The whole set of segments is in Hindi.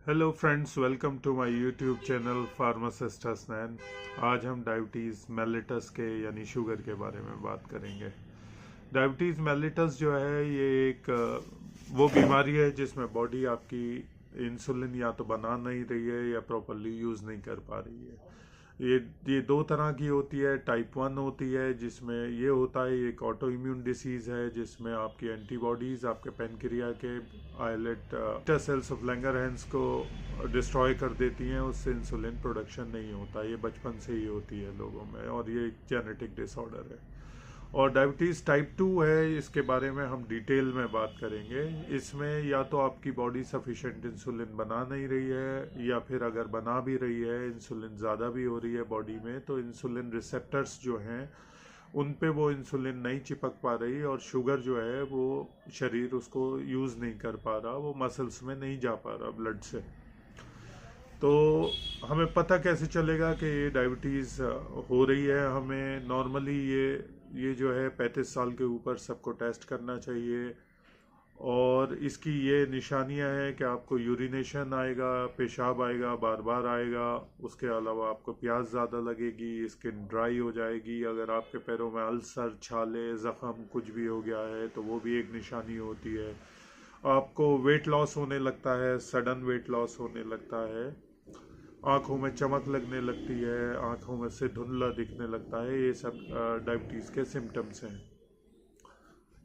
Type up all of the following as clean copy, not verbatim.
Hello friends, welcome to my YouTube channel pharmacist Hasnain. आज हम डायबिटीज़ मेलिटस के यानी शुगर के बारे में बात करेंगे। डायबिटीज़ मेलिटस जो है ये एक वो बीमारी है जिसमें बॉडी आपकी इंसुलिन या तो बना नहीं रही है या प्रॉपरली यूज़ नहीं कर पा रही है। ये दो तरह की होती है। टाइप 1 होती है जिसमें ये होता है, एक ऑटो इम्यून डिसीज़ है जिसमें आपकी एंटीबॉडीज़ आपके पेनक्रिया के आइलेट सेल्स ऑफ लैंगरहैंस को डिस्ट्रॉय कर देती हैं। उससे इंसुलिन प्रोडक्शन नहीं होता। ये बचपन से ही होती है लोगों में और ये एक जेनेटिक डिसऑर्डर है। और डायबिटीज़ टाइप 2 है, इसके बारे में हम डिटेल में बात करेंगे। इसमें या तो आपकी बॉडी सफिशेंट इंसुलिन बना नहीं रही है, या फिर अगर बना भी रही है, इंसुलिन ज़्यादा भी हो रही है बॉडी में, तो इंसुलिन रिसेप्टर्स जो हैं उन पे वो इंसुलिन नहीं चिपक पा रही और शुगर जो है वो शरीर उसको यूज़ नहीं कर पा रहा, वो मसल्स में नहीं जा पा रहा ब्लड से। तो हमें पता कैसे चलेगा कि ये डायबिटीज़ हो रही है? हमें नॉर्मली ये जो है 35 साल के ऊपर सबको टेस्ट करना चाहिए। और इसकी ये निशानियां हैं कि आपको यूरिनेशन आएगा, पेशाब आएगा, बार बार आएगा। उसके अलावा आपको प्यास ज़्यादा लगेगी, स्किन ड्राई हो जाएगी। अगर आपके पैरों में अल्सर, छाले, ज़ख़म कुछ भी हो गया है तो वो भी एक निशानी होती है। आपको वेट लॉस होने लगता है, सडन वेट लॉस होने लगता है। आंखों में चमक लगने लगती है, आंखों में से धुंधला दिखने लगता है। ये सब डायबिटीज़ के सिम्टम्स हैं।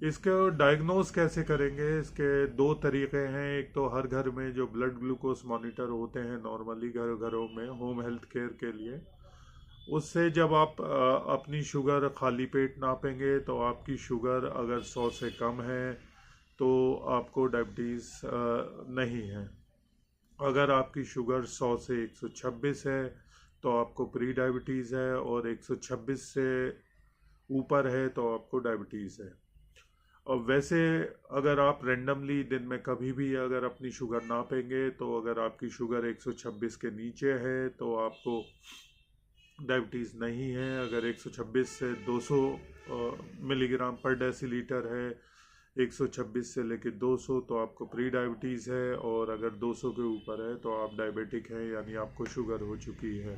इसके डायग्नोज कैसे करेंगे? इसके दो तरीके हैं। एक तो हर घर में जो ब्लड ग्लूकोज मॉनिटर होते हैं नॉर्मली घर घरों में होम हेल्थ केयर के लिए, उससे जब आप अपनी शुगर खाली पेट नापेंगे तो आपकी शुगर अगर 100 से कम है तो आपको डायबिटीज़ नहीं है। अगर आपकी शुगर 100 से 126 है तो आपको प्री डायबिटीज़ है, और 126 से ऊपर है तो आपको डायबिटीज़ है। और वैसे अगर आप रेंडमली दिन में कभी भी अगर अपनी शुगर नापेंगे तो अगर आपकी शुगर 126 के नीचे है तो आपको डायबिटीज़ नहीं है। अगर 126 से 200 मिलीग्राम पर डेसीलीटर है, 126 से लेकर 200 तो आपको प्री डायबिटीज़ है, और अगर 200 के ऊपर है तो आप डायबिटिक हैं यानी आपको शुगर हो चुकी है।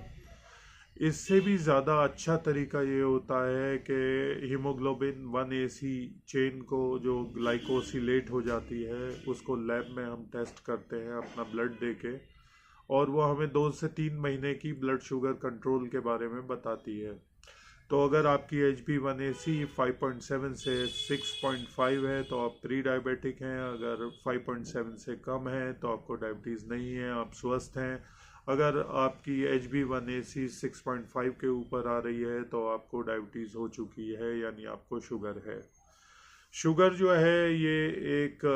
इससे भी ज़्यादा अच्छा तरीका ये होता है कि हीमोग्लोबिन 1AC चेन को जो ग्लाइकोसिलेट हो जाती है उसको लैब में हम टेस्ट करते हैं अपना ब्लड दे के, और वो हमें 2 से 3 महीने की ब्लड शुगर कंट्रोल के बारे में बताती है। तो अगर आपकी HB1AC 5.7 से 6.5 है तो आप प्री डायबिटिक हैं। अगर 5.7 से कम है तो आपको डायबिटीज़ नहीं है, आप स्वस्थ हैं। अगर आपकी HB1AC 6.5 के ऊपर आ रही है तो आपको डायबिटीज़ हो चुकी है यानी आपको शुगर है। शुगर जो है ये एक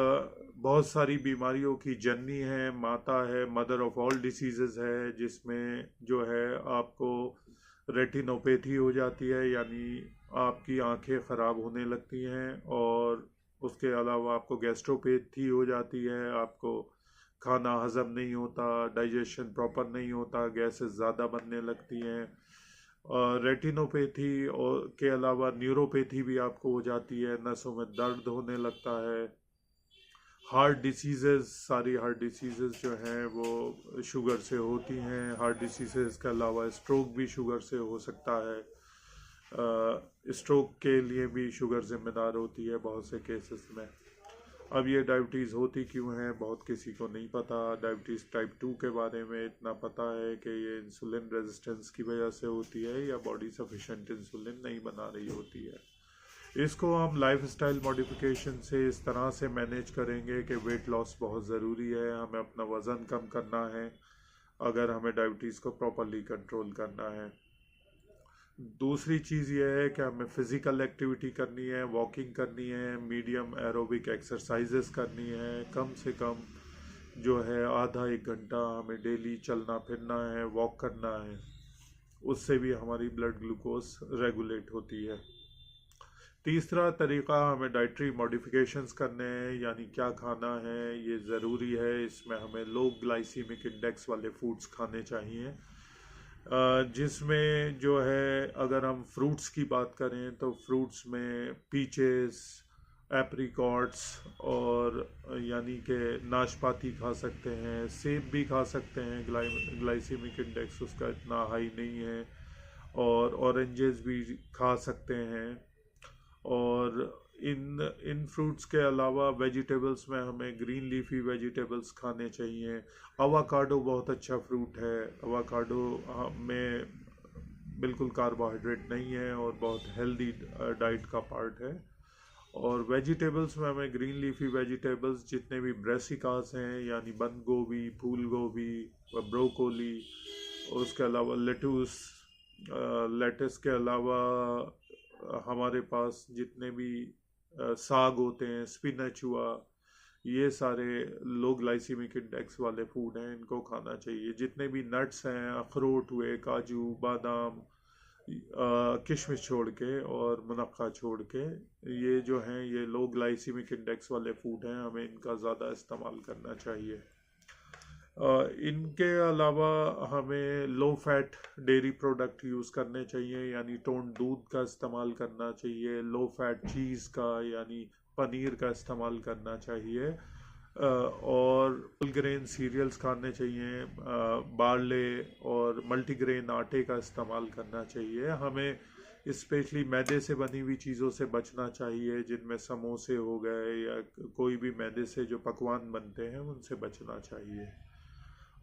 बहुत सारी बीमारियों की जननी है, माता है, मदर ऑफ ऑल डिसीजेज है, जिसमें जो है आपको रेटिनोपैथी हो जाती है यानी आपकी आंखें ख़राब होने लगती हैं। और उसके अलावा आपको गैस्ट्रोपैथी हो जाती है, आपको खाना हजम नहीं होता, डाइजेशन प्रॉपर नहीं होता, गैसेस ज़्यादा बनने लगती हैं। रेटिनोपैथी और के अलावा न्यूरोपैथी भी आपको हो जाती है, नसों में दर्द होने लगता है। हार्ट डिसीजेज, सारी हार्ट डिसीजेज जो हैं वो शुगर से होती हैं। हार्ट डिसीजेज के अलावा स्ट्रोक भी शुगर से हो सकता है। स्ट्रोक के लिए भी शुगर जिम्मेदार होती है बहुत से केसेस में। अब ये डायबिटीज़ होती क्यों है बहुत किसी को नहीं पता। डायबिटीज़ टाइप 2 के बारे में इतना पता है कि ये इंसुलिन रेजिस्टेंस की वजह से होती है या बॉडी सफिशेंट इंसुलिन नहीं बना रही होती है। इसको हम लाइफस्टाइल मॉडिफिकेशन से इस तरह से मैनेज करेंगे कि वेट लॉस बहुत ज़रूरी है। हमें अपना वज़न कम करना है अगर हमें डायबिटीज़ को प्रॉपरली कंट्रोल करना है। दूसरी चीज़ यह है कि हमें फ़िज़िकल एक्टिविटी करनी है, वॉकिंग करनी है, मीडियम एरोबिक एक्सरसाइजेस करनी है। कम से कम जो है आधा 1 घंटा हमें डेली चलना फिरना है, वॉक करना है। उससे भी हमारी ब्लड ग्लूकोज रेगुलेट होती है। तीसरा तरीका, हमें डाइटरी मॉडिफिकेशंस करने हैं यानी क्या खाना है ये ज़रूरी है। इसमें हमें लो ग्लाइसीमिक इंडेक्स वाले फूड्स खाने चाहिए, जिसमें जो है अगर हम फ्रूट्स की बात करें तो फ्रूट्स में पीचेस, एप्रिकॉट्स और यानी कि नाशपाती खा सकते हैं, सेब भी खा सकते हैं, ग्लाइसीमिक इंडेक्स उसका इतना हाई नहीं है, और ऑरेंजेस भी खा सकते हैं। और इन इन फ्रूट्स के अलावा वेजिटेबल्स में हमें ग्रीन लीफी वेजिटेबल्स खाने चाहिए। अवाकाडो बहुत अच्छा फ्रूट है। अवाकाडो में बिल्कुल कार्बोहाइड्रेट नहीं है और बहुत हेल्दी डाइट का पार्ट है। और वेजिटेबल्स में हमें ग्रीन लीफी वेजिटेबल्स जितने भी ब्रेसिकास हैं, यानी बंद गोभी, फूल गोभी, ब्रोकोली, उसके अलावा लेटस के अलावा हमारे पास जितने भी साग होते हैं, स्पिनच हुआ, ये सारे लो ग्लाइसीमिक इंडेक्स वाले फूड हैं, इनको खाना चाहिए। जितने भी नट्स हैं, अखरोट हुए, काजू, बादाम, किशमिश छोड़ के और मुनक्का छोड़ के, ये जो हैं ये लो ग्लाइसीमिक इंडेक्स वाले फूड हैं, हमें इनका ज़्यादा इस्तेमाल करना चाहिए। इनके अलावा हमें low fat dairy product use करने चाहिए, यानी टोन दूध का इस्तेमाल करना चाहिए। लो फैट चीज़ का यानी पनीर का इस्तेमाल करना चाहिए। और ग्रेन सीरियल्स खाने चाहिए, बार्ले और मल्टीग्रेन आटे का इस्तेमाल करना चाहिए। हमें स्पेशली मैदे से बनी हुई चीज़ों से बचना चाहिए, जिनमें समोसे हो गए या कोई भी मैदे से जो पकवान बनते हैं उनसे बचना चाहिए।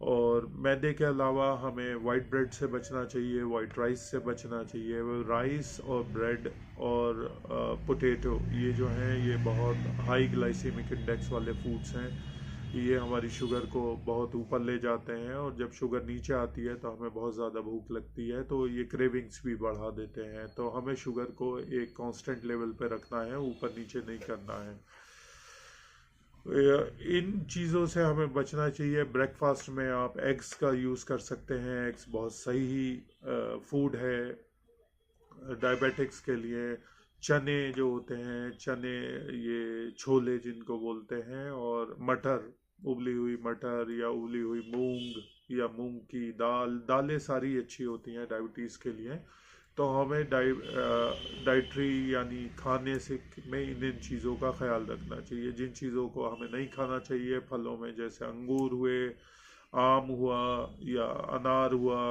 और मैदे के अलावा हमें वाइट ब्रेड से बचना चाहिए, वाइट राइस से बचना चाहिए। वो राइस और ब्रेड और पोटैटो, ये जो हैं ये बहुत हाई ग्लाइसीमिक इंडेक्स वाले फूड्स हैं। ये हमारी शुगर को बहुत ऊपर ले जाते हैं, और जब शुगर नीचे आती है तो हमें बहुत ज़्यादा भूख लगती है, तो ये क्रेविंग्स भी बढ़ा देते हैं। तो हमें शुगर को एक कांस्टेंट लेवल पे रखना है, ऊपर नीचे नहीं करना है। इन चीज़ों से हमें बचना चाहिए। ब्रेकफास्ट में आप एग्स का यूज़ कर सकते हैं। एग्स बहुत सही फूड है डायबिटिक्स के लिए। चने जो होते हैं, चने, ये छोले जिनको बोलते हैं, और मटर, उबली हुई मटर या उबली हुई मूंग या मूंग की दालें सारी अच्छी होती हैं डायबिटीज़ के लिए। तो हमें डाइट्री यानी खाने से में इन चीज़ों का ख्याल रखना चाहिए। जिन चीज़ों को हमें नहीं खाना चाहिए फलों में, जैसे अंगूर हुए, आम हुआ या अनार हुआ,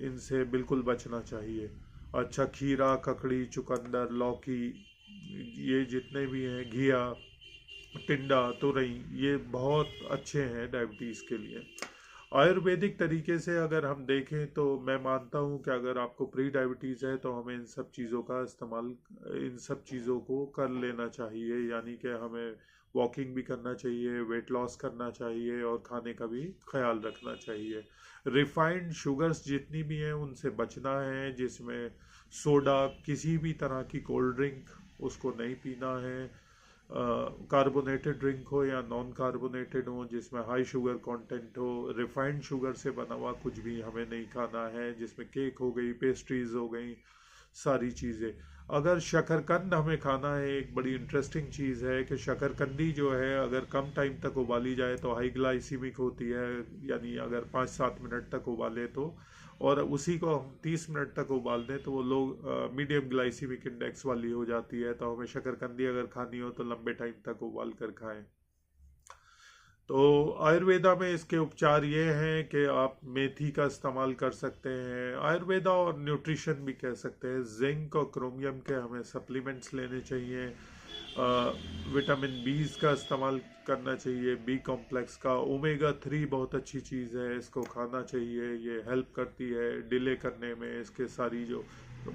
इनसे बिल्कुल बचना चाहिए। अच्छा, खीरा, ककड़ी, चुकंदर, लौकी, ये जितने भी हैं, घिया, टिंडा, तुरई, ये बहुत अच्छे हैं डायबिटीज़ के लिए। आयुर्वेदिक तरीके से अगर हम देखें तो मैं मानता हूँ कि अगर आपको प्री डायबिटीज़ है तो हमें इन सब चीज़ों का इस्तेमाल, इन सब चीज़ों को कर लेना चाहिए। यानी कि हमें वॉकिंग भी करना चाहिए, वेट लॉस करना चाहिए, और खाने का भी ख्याल रखना चाहिए। रिफाइंड शुगर्स जितनी भी हैं उनसे बचना है, जिसमें सोडा, किसी भी तरह की कोल्ड ड्रिंक उसको नहीं पीना है। कार्बोनेटेड ड्रिंक हो या नॉन कार्बोनेटेड हो, जिसमें हाई शुगर कंटेंट हो। रिफाइंड शुगर से बना हुआ कुछ भी हमें नहीं खाना है, जिसमें केक हो गई, पेस्ट्रीज हो गई, सारी चीज़ें। अगर शकरकंद हमें खाना है, एक बड़ी इंटरेस्टिंग चीज़ है कि शकरकंदी जो है अगर कम टाइम तक उबाली जाए तो हाई ग्लाइसीमिक होती है, यानी अगर 5-7 मिनट तक उबाले तो, और उसी को हम 30 मिनट तक उबाल दें तो वो लोग मीडियम ग्लाइसीमिक इंडेक्स वाली हो जाती है। तो हमें शकरकंदी अगर खानी हो तो लंबे टाइम तक उबाल कर खाएं। तो आयुर्वेदा में इसके उपचार ये हैं कि आप मेथी का इस्तेमाल कर सकते हैं। आयुर्वेदा और न्यूट्रिशन भी कह सकते हैं। जिंक और क्रोमियम के हमें सप्लीमेंट्स लेने चाहिए। विटामिन बीज का इस्तेमाल करना चाहिए, बी कॉम्प्लेक्स का। ओमेगा 3 बहुत अच्छी चीज़ है, इसको खाना चाहिए। ये हेल्प करती है डिले करने में, इसके सारी जो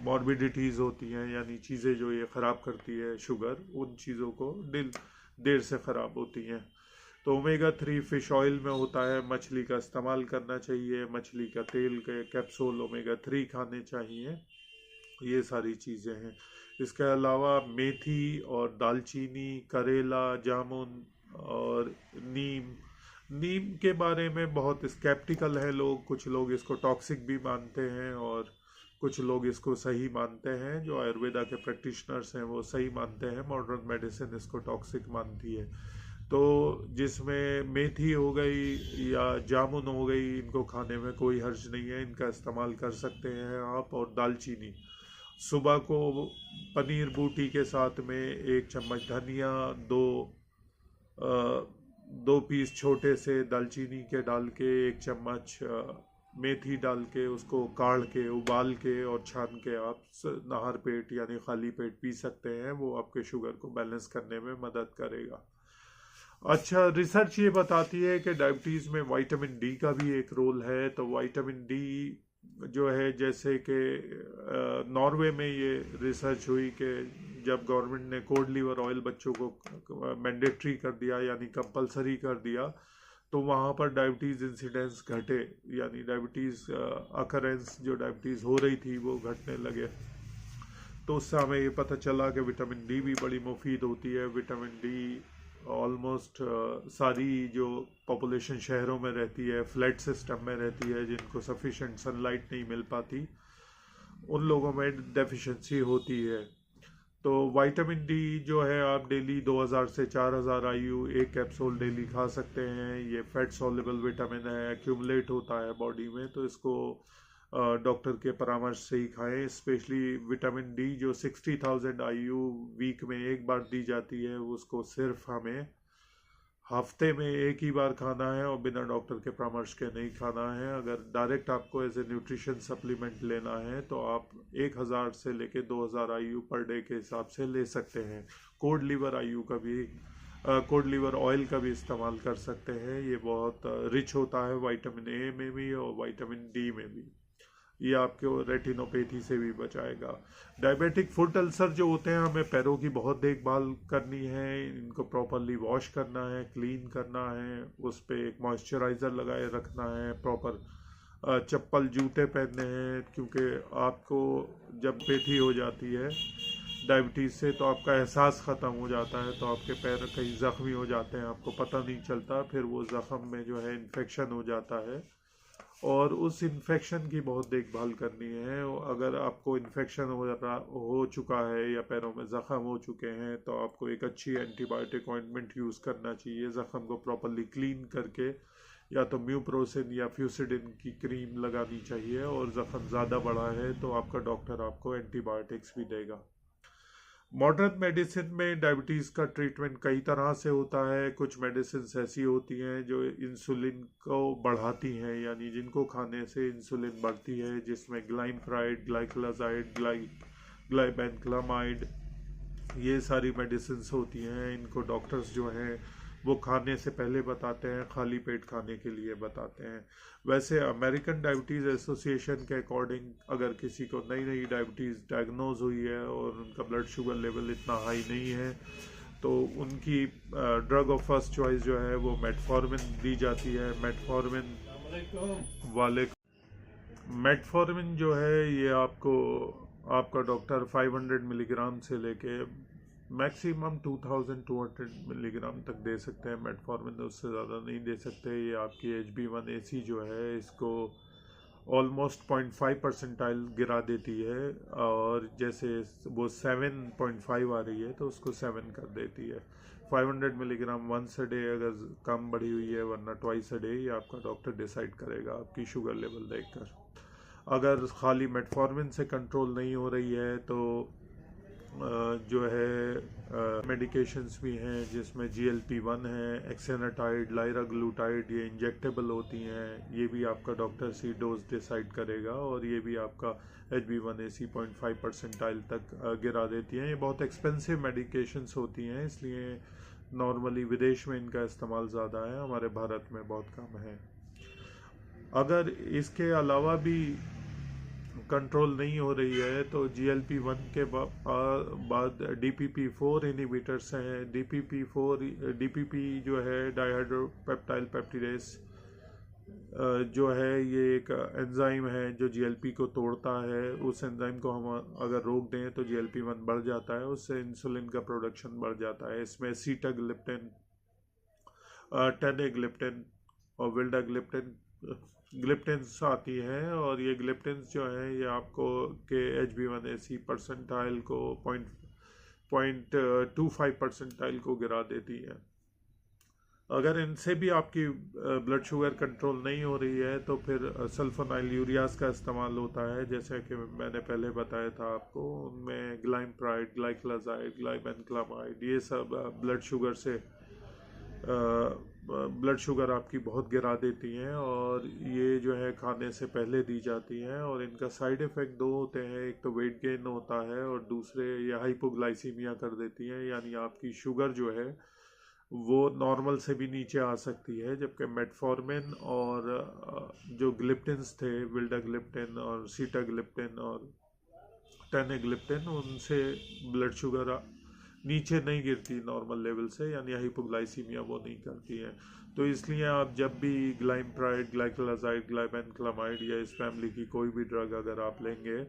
मॉर्बिडिटीज़ होती हैं, यानी चीज़ें जो ये ख़राब करती है शुगर, उन चीज़ों को देर से ख़राब होती हैं। तो ओमेगा 3 फिश ऑयल में होता है, मछली का इस्तेमाल करना चाहिए। मछली का तेल के कैप्सूल ओमेगा 3 खाने चाहिए। ये सारी चीज़ें हैं। इसके अलावा मेथी और दालचीनी, करेला, जामुन और नीम। नीम के बारे में बहुत स्केप्टिकल है लोग। कुछ लोग इसको टॉक्सिक भी मानते हैं और कुछ लोग इसको सही मानते हैं। जो आयुर्वेदा के प्रैक्टिशनर्स हैं वो सही मानते हैं, मॉडर्न मेडिसिन इसको टॉक्सिक मानती है। तो जिसमें मेथी हो गई या जामुन हो गई, इनको खाने में कोई हर्ज नहीं है, इनका इस्तेमाल कर सकते हैं आप। और दालचीनी, सुबह को पनीर बूटी के साथ में 1 चम्मच धनिया, अ, 2 पीस छोटे से दालचीनी के डाल के, 1 चम्मच मेथी डाल के, उसको काढ़ के उबाल के और छान के आप नहर पेट यानी खाली पेट पी सकते हैं। वो आपके शुगर को बैलेंस करने में मदद करेगा। अच्छा, रिसर्च ये बताती है कि डायबिटीज़ में विटामिन डी का भी एक रोल है। तो विटामिन डी जो है, जैसे कि नॉर्वे में ये रिसर्च हुई कि जब गवर्नमेंट ने कोड लीवर ऑयल बच्चों को मैंडेटरी कर दिया यानी कंपलसरी कर दिया, तो वहाँ पर डायबिटीज़ इंसिडेंस घटे, यानी डायबिटीज़ अकरेंस जो डायबिटीज़ हो रही थी वो घटने लगे। तो उससे हमें ये पता चला कि विटामिन डी भी बड़ी मुफीद होती है। विटामिन डी ऑलमोस्ट सारी जो पॉपुलेशन शहरों में रहती है, फ्लैट सिस्टम में रहती है, जिनको सफिशेंट सनलाइट नहीं मिल पाती, उन लोगों में डेफिशिएंसी होती है। तो विटामिन डी जो है, आप डेली 2000 से 4000 IU एक कैप्सूल डेली खा सकते हैं। ये फैट सॉल्युबल विटामिन है, एक्यूमुलेट होता है बॉडी में, तो इसको डॉक्टर के परामर्श से ही खाएं। स्पेशली विटामिन डी जो 60,000 IU वीक में एक बार दी जाती है, उसको सिर्फ हमें हफ्ते में एक ही बार खाना है और बिना डॉक्टर के परामर्श के नहीं खाना है। अगर डायरेक्ट आपको एज ए न्यूट्रिशन सप्लीमेंट लेना है तो आप 1000 से लेके 2000 IU पर डे के हिसाब से ले सकते हैं। कोड लीवर IU का भी कोड लीवर ऑयल का भी इस्तेमाल कर सकते हैं। ये बहुत रिच होता है विटामिन ए में भी और विटामिन डी में भी। ये आपको रेटिनोपैथी से भी बचाएगा। डायबिटिक फुट अल्सर जो होते हैं, हमें पैरों की बहुत देखभाल करनी है, इनको प्रॉपरली वॉश करना है, क्लीन करना है, उस पर एक मॉइस्चराइज़र लगाए रखना है, प्रॉपर चप्पल जूते पहनने हैं, क्योंकि आपको जब पैथी हो जाती है डायबिटीज़ से तो आपका एहसास ख़त्म हो जाता है, तो आपके पैर कहीं ज़ख्मी हो जाते हैं, आपको पता नहीं चलता, फिर वो ज़ख्म में जो है इन्फेक्शन हो जाता है और उस इन्फेक्शन की बहुत देखभाल करनी है। अगर आपको इन्फेक्शन हो चुका है या पैरों में ज़ख़म हो चुके हैं तो आपको एक अच्छी एंटीबायोटिक ऑइंटमेंट यूज़ करना चाहिए। ज़ख़म को प्रॉपरली क्लीन करके या तो म्यूप्रोसिन या फ्यूसिडिन की क्रीम लगानी चाहिए, और ज़ख़म ज़्यादा बड़ा है तो आपका डॉक्टर आपको एंटीबायोटिक्स भी देगा। मॉडर्न मेडिसिन में डायबिटीज़ का ट्रीटमेंट कई तरह से होता है। कुछ मेडिसिन ऐसी होती हैं जो इंसुलिन को बढ़ाती हैं, यानी जिनको खाने से इंसुलिन बढ़ती है, जिसमें ग्लाइमफ्राइड, ग्लाइकोलाजाइड, ग्लाइबेनक्लामाइड, ये सारी मेडिसिन होती हैं। इनको डॉक्टर्स जो हैं वो खाने से पहले बताते हैं, खाली पेट खाने के लिए बताते हैं। वैसे अमेरिकन डायबिटीज़ एसोसिएशन के अकॉर्डिंग अगर किसी को नई नई डायबिटीज़ डायग्नोज हुई है और उनका ब्लड शुगर लेवल इतना हाई नहीं है, तो उनकी ड्रग ऑफ फर्स्ट चॉइस जो है वो मेटफॉर्मिन दी जाती है। मेटफॉर्मिन जो है ये आपका डॉक्टर 500 मिलीग्राम से लेके मैक्सिमम 2200 मिलीग्राम तक दे सकते हैं। मेटफॉर्मिन उससे ज़्यादा नहीं दे सकते। ये आपकी HB1AC जो है इसको ऑलमोस्ट 0.5% गिरा देती है, और जैसे वो 7.5 आ रही है तो उसको 7 कर देती है। 500 मिलीग्राम वंस अ डे अगर कम बढ़ी हुई है, वरना ट्वाइस अ डे, ये आपका डॉक्टर डिसाइड करेगा आपकी शुगर लेवल देखकर। अगर खाली मेटफॉर्मिन से कंट्रोल नहीं हो रही है तो जो है मेडिकेशंस भी हैं, जिसमें GLP-1 है, एक्सेनाटाइड, लाइराग्लूटाइड, ये इंजेक्टेबल होती हैं। ये भी आपका डॉक्टर सी डोज डिसाइड करेगा, और ये भी आपका HB1AC 0.5% तक गिरा देती हैं। ये बहुत एक्सपेंसिव मेडिकेशंस होती हैं, इसलिए नॉर्मली विदेश में इनका इस्तेमाल ज़्यादा है, हमारे भारत में बहुत कम है। अगर इसके अलावा भी कंट्रोल नहीं हो रही है तो GLP-1 के बाद DPP-4 इनहिबिटर्स हैं। DPP जो है डाइहाइड्रोपेप्टाइल पेप्टिडेस जो है, ये एक एंजाइम है जो GLP को तोड़ता है। उस एंजाइम को हम अगर रोक दें तो GLP-1 बढ़ जाता है, उससे इंसुलिन का प्रोडक्शन बढ़ जाता है। इसमें सीटाग्लिप्टिन, टेनाग्लिप्टिन और विल्डाग्लिप्टिन ग्लिप्टिन्स आती हैं, और ये ग्लिप्टिन्स जो हैं ये आपको के HB1AC परसेंटाइल को 0.25 परसेंटाइल को गिरा देती हैं। अगर इनसे भी आपकी ब्लड शुगर कंट्रोल नहीं हो रही है तो फिर सल्फोनाइल यूरियाज का इस्तेमाल होता है, जैसे कि मैंने पहले बताया था आपको। उनमें ग्लाइमप्राइड, ग्लाइक्लाजाइड, ग्लाइबेनक्लामाइड, ये सब ब्लड शुगर आपकी बहुत गिरा देती हैं, और ये जो है खाने से पहले दी जाती हैं। और इनका साइड इफ़ेक्ट दो होते हैं, एक तो वेट गेन होता है और दूसरे ये हाइपोग्लाइसीमिया कर देती हैं, यानी आपकी शुगर जो है वो नॉर्मल से भी नीचे आ सकती है। जबकि मेटफॉर्मिन और जो ग्लिप्टिन्स थे, विल्डाग्लिप्टिन और सीटाग्लिप्टिन और टेनाग्लिप्टिन, उनसे ब्लड शुगर नीचे नहीं गिरती नॉर्मल लेवल से, यानी हाइपोग्लाइसीमिया वो नहीं करती है। तो इसलिए आप जब भी ग्लाइमप्राइड, ग्लाइकोलाजाइड, ग्लाइबेनक्लामाइड या इस फैमिली की कोई भी ड्रग अगर आप लेंगे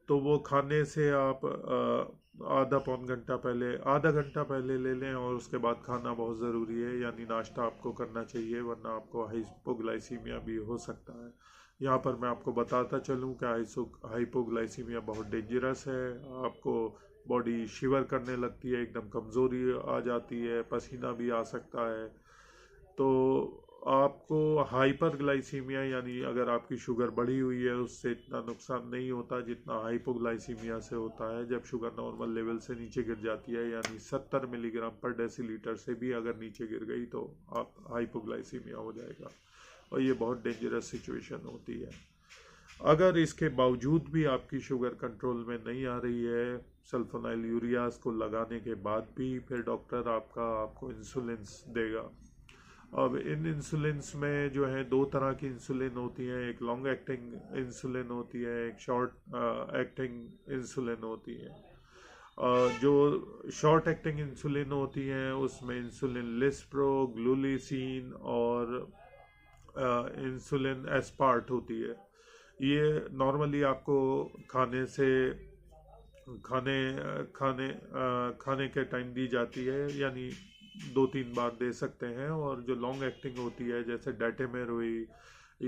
तो वो खाने से आप आधा घंटा पहले ले लें, और उसके बाद खाना बहुत ज़रूरी है, यानी नाश्ता आपको करना चाहिए, वरना आपको हाइपोग्लाइसीमिया भी हो सकता है। यहाँ पर मैं आपको बताता चलूँ कि हाइपोग्लाइसीमिया बहुत डेंजरस है। आपको बॉडी शिवर करने लगती है, एकदम कमज़ोरी आ जाती है, पसीना भी आ सकता है। तो आपको हाइपरग्लाइसीमिया, यानी अगर आपकी शुगर बढ़ी हुई है, उससे इतना नुकसान नहीं होता जितना हाइपोग्लाइसीमिया से होता है। जब शुगर नॉर्मल लेवल से नीचे गिर जाती है, यानी 70 मिलीग्राम पर डेसीलीटर से भी अगर नीचे गिर गई, तो आप हाइपोग्लाइसीमिया हो जाएगा, और ये बहुत डेंजरस सिचुएशन होती है। अगर इसके बावजूद भी आपकी शुगर कंट्रोल में नहीं आ रही है, सल्फोनाइल यूरियाज को लगाने के बाद भी, फिर डॉक्टर आपको इंसुलिन देगा। अब इन इंसुलिन्स में जो है दो तरह की इंसुलिन होती हैं, एक लॉन्ग एक्टिंग इंसुलिन होती है, एक शॉर्ट एक्टिंग इंसुलिन होती है। जो शॉर्ट एक्टिंग इंसुलिन होती हैं उसमें इंसुलिन लिस्प्रो, ग्लूलिसिन और इंसुलिन एस्पार्ट होती है। ये नॉर्मली आपको खाने से खाने खाने खाने के टाइम दी जाती है, यानी 2-3 बार दे सकते हैं। और जो लॉन्ग एक्टिंग होती है, जैसे डेटेमेर हुई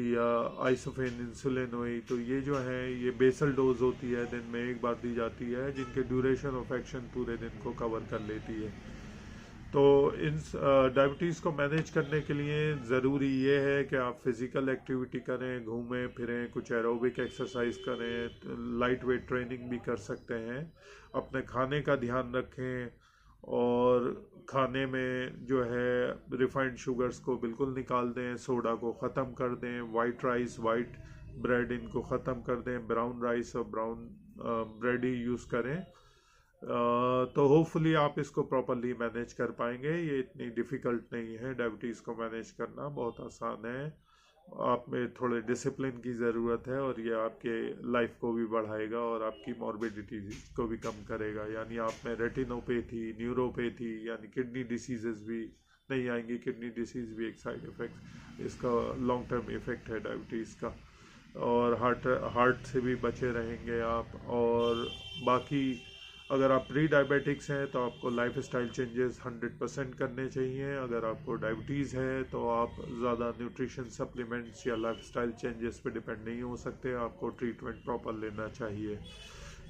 या आइसोफेन इंसुलिन हुई, तो ये जो है ये बेसल डोज होती है, दिन में एक बार दी जाती है, जिनके ड्यूरेशन ऑफ एक्शन पूरे दिन को कवर कर लेती है। तो इन डायबिटीज़ को मैनेज करने के लिए ज़रूरी ये है कि आप फिज़िकल एक्टिविटी करें, घूमें फिरें, कुछ एरोबिक एक्सरसाइज करें, लाइट वेट ट्रेनिंग भी कर सकते हैं, अपने खाने का ध्यान रखें, और खाने में जो है रिफाइंड शुगर्स को बिल्कुल निकाल दें, सोडा को ख़त्म कर दें, वाइट राइस, वाइट ब्रेड इनको ख़त्म कर दें, ब्राउन राइस और ब्राउन ब्रेड ही यूज़ करें। तो होपफुली आप इसको प्रॉपरली मैनेज कर पाएंगे। ये इतनी डिफ़िकल्ट नहीं है, डायबिटीज़ को मैनेज करना बहुत आसान है। आप में थोड़े डिसिप्लिन की ज़रूरत है, और ये आपके लाइफ को भी बढ़ाएगा और आपकी मॉर्बिडिटी को भी कम करेगा। यानी आप में रेटिनोपैथी, न्यूरोपैथी यानी किडनी डिसीजेस भी नहीं आएंगी। किडनी डिसीज़ भी एक साइड इफ़ेक्ट, इसका लॉन्ग टर्म इफ़ेक्ट है डायबिटीज़ का। और हार्ट से भी बचे रहेंगे आप। और बाकी अगर आप प्री डायबिटिक्स हैं तो आपको लाइफ स्टाइल चेंजेस 100% करने चाहिए। अगर आपको डायबिटीज़ है तो आप ज़्यादा न्यूट्रिशन सप्लीमेंट्स या लाइफ स्टाइल चेंजेस पे डिपेंड नहीं हो सकते, आपको ट्रीटमेंट प्रॉपर लेना चाहिए।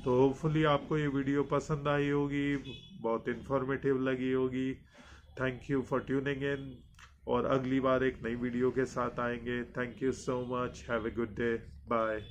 तो होपफुली आपको ये वीडियो पसंद आई होगी, बहुत इन्फॉर्मेटिव लगी होगी। Thank you for tuning in, और अगली बार एक नई वीडियो के साथ आएंगे। Thank you so much, have a good day, bye.